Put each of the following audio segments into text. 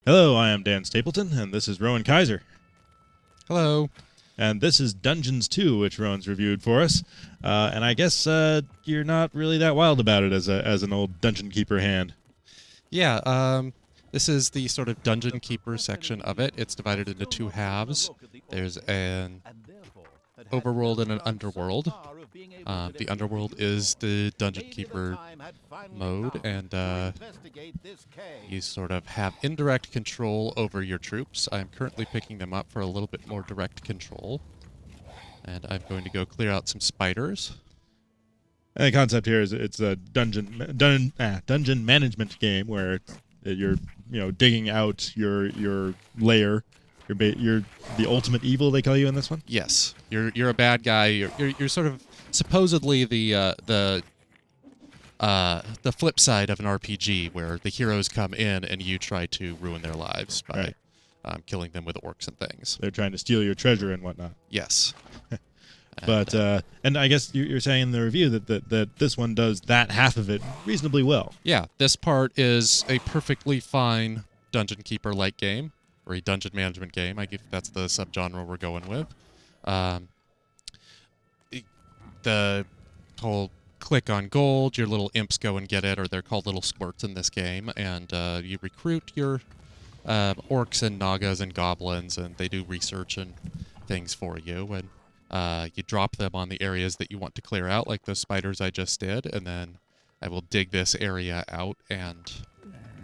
Hello, I am Dan Stapleton, and this is Rowan Kaiser. Hello. And this is Dungeons 2, which Rowan's reviewed for us. And I guess you're not really that wild about it as an old dungeon keeper hand. Yeah, this is the sort of dungeon keeper section of it. It's divided into two halves. There's an overworld and an underworld. The underworld is the dungeon keeper mode, and you sort of have indirect control over your troops. I'm currently picking them up for a little bit more direct control. And I'm going to go clear out some spiders. And the concept here is it's a dungeon management game where you're digging out your lair. You're the ultimate evil, they call you in this one. Yes, you're a bad guy. You're sort of supposedly the flip side of an RPG where the heroes come in and you try to ruin their lives by killing them with orcs and things. They're trying to steal your treasure and whatnot. Yes. But and I guess you're saying in the review that this one does that half of it reasonably well. Yeah, this part is a perfectly fine dungeon keeper-like game, or a dungeon management game. I guess that's the subgenre we're going with. The whole click on gold, your little imps go and get it, or they're called little squirts in this game, and you recruit your orcs and nagas and goblins, and they do research and things for you, and you drop them on the areas that you want to clear out, like those spiders I just did, and then I will dig this area out, and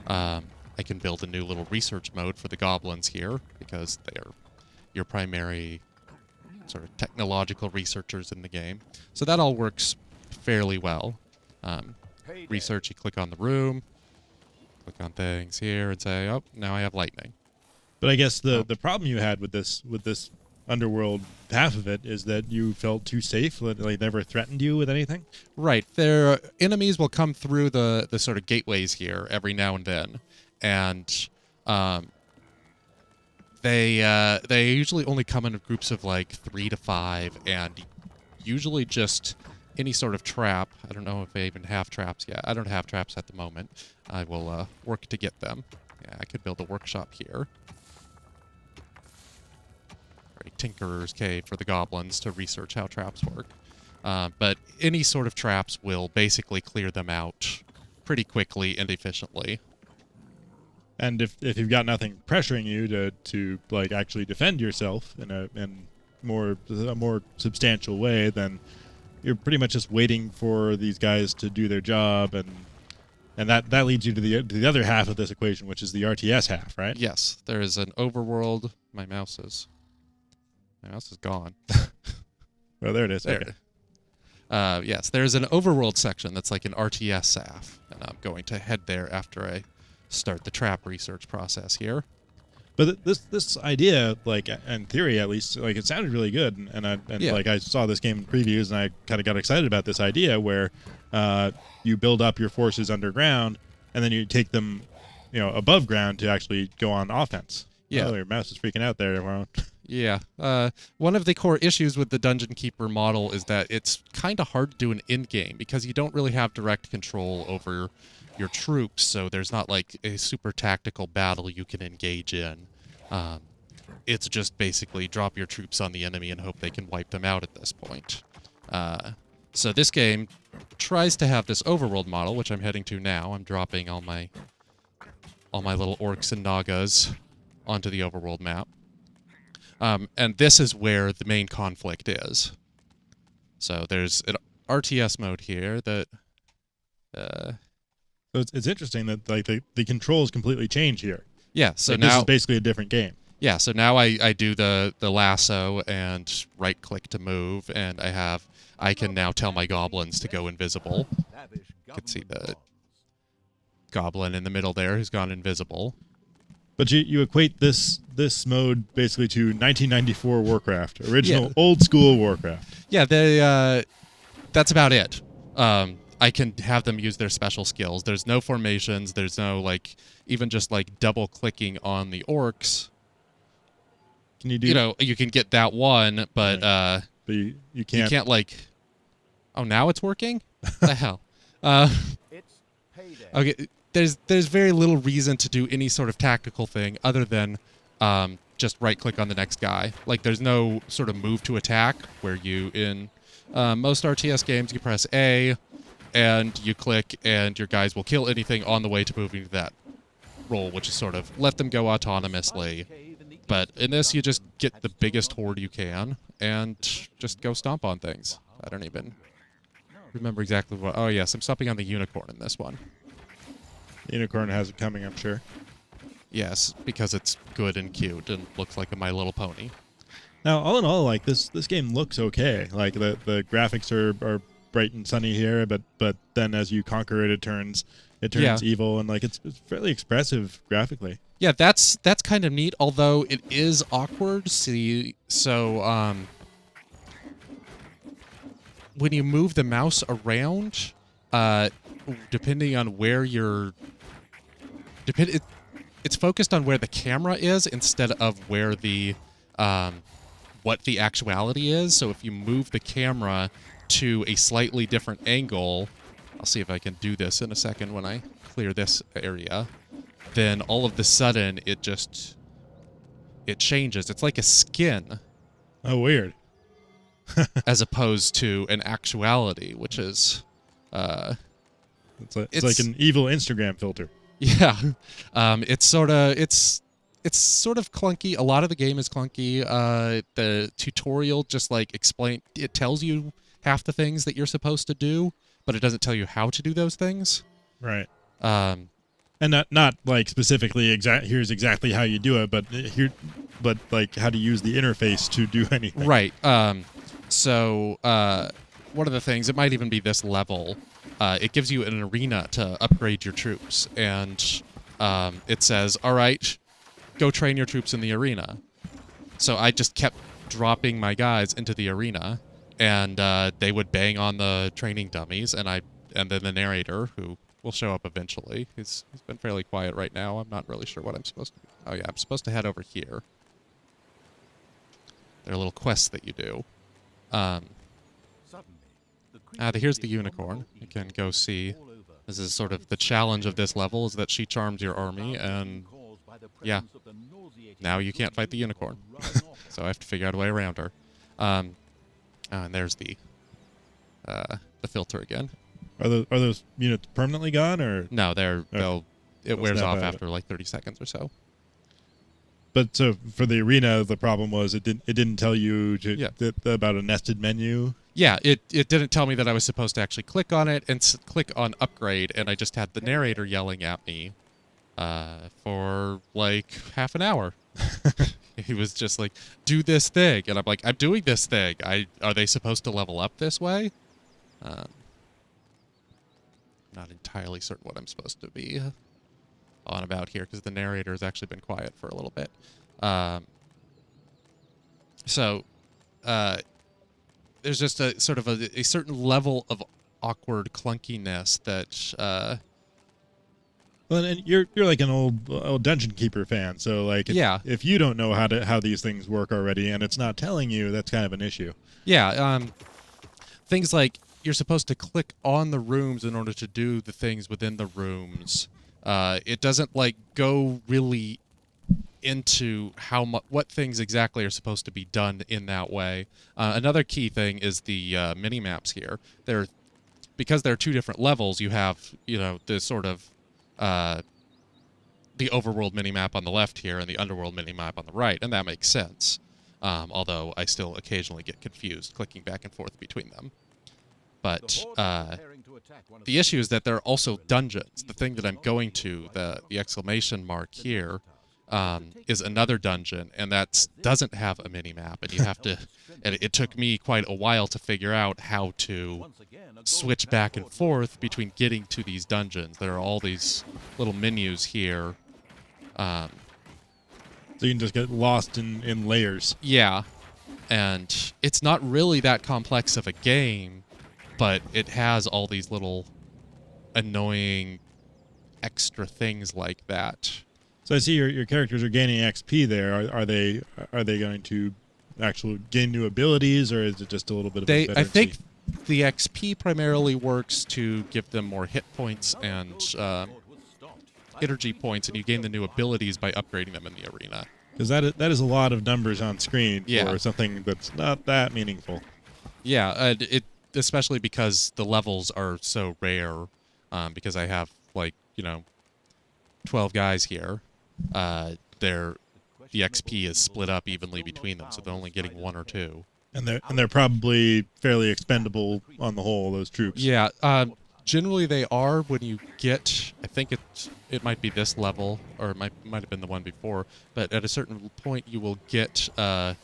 I can build a new little research mode for the goblins here, because they're your primary sort of technological researchers in the game. So that all works fairly well. Research, you click on the room, click on things here, and say, oh, now I have lightning. But I guess the problem you had with this underworld half of it is that you felt too safe, that they never threatened you with anything. Right. Their enemies will come through the sort of gateways here every now and then, and they usually only come in groups of like 3 to 5, and usually just any sort of trap. I don't know if they even have traps yet. I don't have traps at the moment. I will work to get them. Yeah, I could build a workshop here. A Tinkerer's Cave for the goblins to research how traps work. But any sort of traps will basically clear them out pretty quickly and efficiently. And if you've got nothing pressuring you to like actually defend yourself in a more substantial way, then you're pretty much just waiting for these guys to do their job, and that leads you to the other half of this equation, which is the RTS half, right? Yes, there is an overworld. My mouse is gone. Well, there it is. There. Okay. Yes, there's an overworld section that's like an RTS SAF, and I'm going to head there after I start the trap research process here. But this idea, like in theory at least, like it sounded really good, and Yeah. like I saw this game in previews, and I kind of got excited about this idea where you build up your forces underground, and then you take them, above ground to actually go on offense. Yeah. Oh, your mouse is freaking out there, Ron. Yeah. One of the core issues with the Dungeon Keeper model is that it's kind of hard to do an end game because you don't really have direct control over your troops, so there's not like a super tactical battle you can engage in. It's just basically drop your troops on the enemy and hope they can wipe them out at this point. So this game tries to have this overworld model, which I'm heading to now. I'm dropping all my little orcs and nagas onto the overworld map. And this is where the main conflict is. So there's an RTS mode here that... So it's interesting that like the controls completely change here. Yeah, so like, now... this is basically a different game. Yeah, so now I do the lasso and right-click to move, and I can now tell my goblins to go invisible. You can see the goblin in the middle there who's gone invisible. But you equate this mode basically to 1994 Warcraft, original Yeah. old school Warcraft. Yeah, that's about it. I can have them use their special skills. There's no formations. There's no, like, even just, like, double-clicking on the orcs. Can you do? You can get that one, but But you can't. you can't, like... Oh, now it's working? The hell? It's payday. Okay, there's very little reason to do any sort of tactical thing other than just right-click on the next guy. Like, there's no sort of move to attack where you, in most RTS games, you press A, and you click, and your guys will kill anything on the way to moving to that role, which is sort of let them go autonomously. But in this, you just get the biggest horde you can, and just go stomp on things. I don't even remember exactly what... Oh, yes, I'm stomping on the unicorn in this one. The unicorn has it coming, I'm sure. Yes, because it's good and cute and looks like a My Little Pony. Now, all in all, like this game looks okay. Like the graphics are bright and sunny here, but then as you conquer it, it turns evil, and like it's fairly expressive graphically. Yeah, that's kind of neat. Although it is awkward. See, so when you move the mouse around, depending on where you're, it's focused on where the camera is instead of where the what the actuality is. So if you move the camera to a slightly different angle, I'll see if I can do this in a second when I clear this area, then all of a sudden it changes. It's like a skin. Oh, weird. As opposed to an actuality, which is it's like an evil Instagram filter. Yeah. It's sort of clunky. A lot of the game is clunky. The tutorial just like it tells you half the things that you're supposed to do, but it doesn't tell you how to do those things. Right. And not like specifically here's exactly how you do it, but like how to use the interface to do anything. Right. So one of the things, it might even be this level, it gives you an arena to upgrade your troops, and it says, all right, go train your troops in the arena. So I just kept dropping my guys into the arena, and they would bang on the training dummies, and then the narrator, who will show up eventually. He's been fairly quiet right now. I'm not really sure what I'm supposed to do. Oh yeah, I'm supposed to head over here. There are little quests that you do. Here's the unicorn. You can go see. This is sort of the challenge of this level, is that she charms your army, and yeah, now you can't fight the unicorn. So I have to figure out a way around her. And there's the filter again. Are those units permanently gone, or no? It wears off after like 30 seconds or so. But so for the arena, the problem was it didn't tell you about a nested menu. Yeah, it didn't tell me that I was supposed to actually click on it and click on upgrade, and I just had the narrator yelling at me for like half an hour. He was just like, "Do this thing," and I'm like, "I'm doing this thing. Are they supposed to level up this way?" Not entirely certain what I'm supposed to be on about here, because the narrator has actually been quiet for a little bit. There's just a sort of a certain level of awkward clunkiness that. Well, and you're like an old Dungeon Keeper fan, so like if you don't know how these things work already, and it's not telling you, that's kind of an issue. Yeah, things like you're supposed to click on the rooms in order to do the things within the rooms. It doesn't like go really into what things exactly are supposed to be done in that way. Another key thing is the mini maps here. Because there are two different levels. You have the sort of the overworld mini map on the left here and the underworld mini map on the right, and that makes sense. Although I still occasionally get confused clicking back and forth between them. But the issue is that there are also dungeons. The thing that I'm going to, the exclamation mark here, is another dungeon, and that doesn't have a mini-map, and you have to... And it took me quite a while to figure out how to switch back and forth between getting to these dungeons. There are all these little menus here. So you can just get lost in layers. Yeah, and it's not really that complex of a game, but it has all these little annoying extra things like that. So I see your characters are gaining XP there. Are they going to actually gain new abilities, or is it just a little bit of a I think the XP primarily works to give them more hit points and energy points, and you gain the new abilities by upgrading them in the arena. Because that is a lot of numbers on screen Yeah. for something that's not that meaningful. Yeah, and it especially because the levels are so rare. Because I have 12 guys here. The XP is split up evenly between them, so they're only getting 1 or 2. And they're probably fairly expendable on the whole, those troops. Yeah, generally they are when you get. I think it might be this level, or it might have been the one before. But at a certain point, you will get an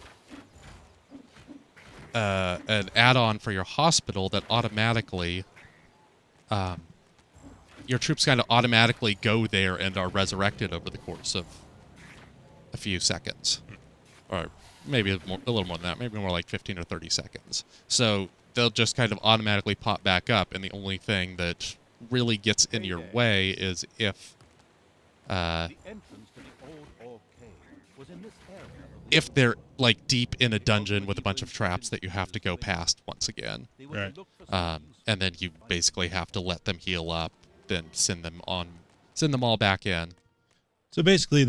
add-on for your hospital that automatically. Your troops kind of automatically go there and are resurrected over the course of a few seconds, or maybe a little more than that, maybe more like 15 or 30 seconds. So they'll just kind of automatically pop back up, and the only thing that really gets in your way is if they're like deep in a dungeon with a bunch of traps that you have to go past once again. Right. And then you basically have to let them heal up, then send them all back in. So basically,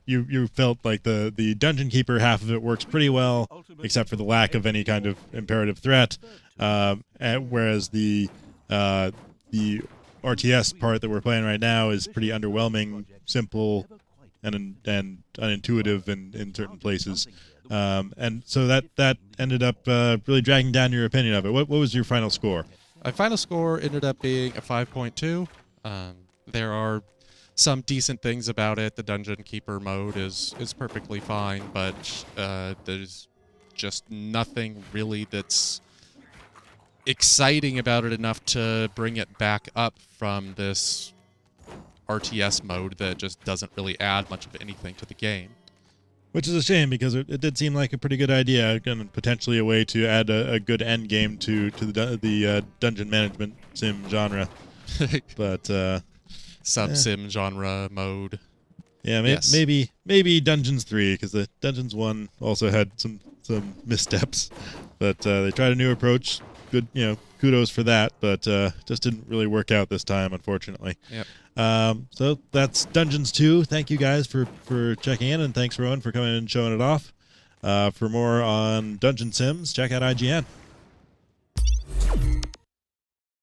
you felt like the dungeon keeper half of it works pretty well, except for the lack of any kind of imperative threat. Whereas the RTS part that we're playing right now is pretty underwhelming, simple, and unintuitive in certain places. And so that ended up really dragging down your opinion of it. What was your final score? My final score ended up being a 5.2. There are some decent things about it. The Dungeon Keeper mode is perfectly fine, but there's just nothing really that's exciting about it enough to bring it back up from this RTS mode that just doesn't really add much of anything to the game. Which is a shame, because it did seem like a pretty good idea, and potentially a way to add a good end game to the dungeon management sim genre. But Sub-sim genre mode. Yeah, Yes. maybe Dungeons 3, because the Dungeons 1 also had some missteps. But they tried a new approach. Good, kudos for that. But just didn't really work out this time, unfortunately. Yep. So that's Dungeons 2. Thank you guys for checking in, and thanks Rowan for coming and showing it off. For more on Dungeon Sims, check out IGN.